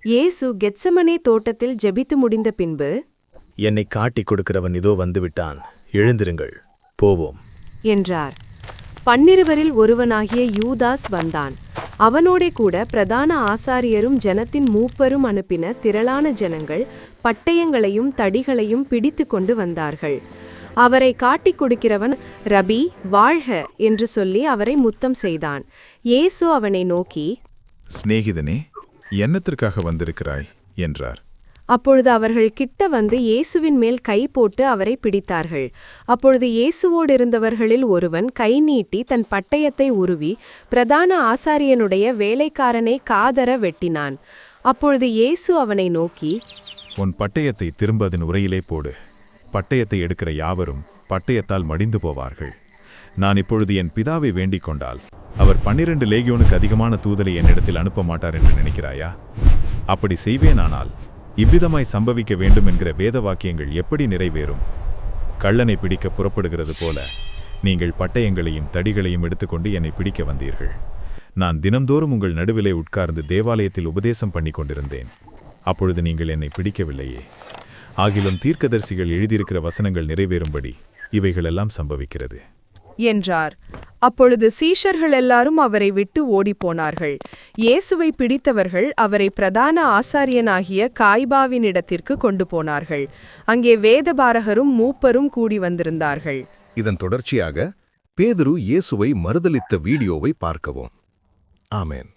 இயேசு கெத்சமனே தோட்டத்தில் ஜெபித்து முடிந்த பின்பு, என்னை காட்டிக் கொடுக்கிறவன் இதோ வந்துவிட்டான், எழுந்திருங்கள், போவோம் என்றார். 12 ஒருவனாகிய யூதாஸ் வந்தான். அவனோடே கூட பிரதான ஆசாரியரும் ஜனத்தின் மூப்பரும் அனுப்பின திரளான ஜனங்கள் பட்டயங்களையும் தடிகளையும் பிடித்து கொண்டு வந்தார்கள். அவரை காட்டிக் கொடுக்கிறவன், ரபி, வாழ்க என்று சொல்லி அவரை முத்தம் செய்தான். இயேசு அவனை நோக்கி, சிநேகிதனே, என்னத்திற்காக வந்திருக்கிறாய் என்றார். அப்பொழுது அவர்கள் கிட்ட வந்து இயேசுவின் மேல் கை போட்டு அவரை பிடித்தார்கள். அப்பொழுது இயேசுவோடு இருந்தவர்களில் ஒருவன் கை நீட்டி தன் பட்டயத்தை உருவி பிரதான ஆசாரியனுடைய வேலைக்காரனை காதர வெட்டினான். அப்பொழுது இயேசு அவனை நோக்கி, உன் பட்டயத்தை திரும்ப அதன் உரையிலே போடு. பட்டயத்தை எடுக்கிற யாவரும் பட்டயத்தால் மடிந்து போவார்கள். நான் இப்பொழுது என் பிதாவை வேண்டிக் கொண்டால் அவர் 12 லேகியோனுக்கு அதிகமான தூதலை என்னிடத்தில் அனுப்ப மாட்டார் என்று நினைக்கிறாயா? அப்படி செய்வேனானால் இவ்விதமாய் சம்பவிக்க வேண்டும் என்கிற வேத வாக்கியங்கள் எப்படி நிறைவேறும்? கள்ளனை பிடிக்க புறப்படுகிறது போல நீங்கள் பட்டயங்களையும் தடிகளையும் எடுத்துக்கொண்டு என்னை பிடிக்க வந்தீர்கள். நான் தினம்தோறும் உங்கள் நடுவிலே உட்கார்ந்து தேவாலயத்தில் உபதேசம் பண்ணி கொண்டிருந்தேன். அப்பொழுது நீங்கள் என்னை பிடிக்கவில்லையே. ஆகிலும் தீர்க்கதரிசிகள் எழுதியிருக்கிற வசனங்கள் நிறைவேறும்படி இவைகளெல்லாம் சம்பவிக்கிறது என்றார். அப்பொழுது சீஷர்கள் எல்லாரும் அவரை விட்டு ஓடிப்போனார்கள். இயேசுவை பிடித்தவர்கள் அவரை பிரதான ஆசாரியனாகிய காய்பாவினிடத்திற்கு கொண்டு போனார்கள். அங்கே வேதபாரகரும் மூப்பரும் கூடி வந்திருந்தார்கள். இதன் தொடர்ச்சியாக பேதுரு இயேசுவை மறுதலித்த வீடியோவை பார்க்கவும். ஆமென்.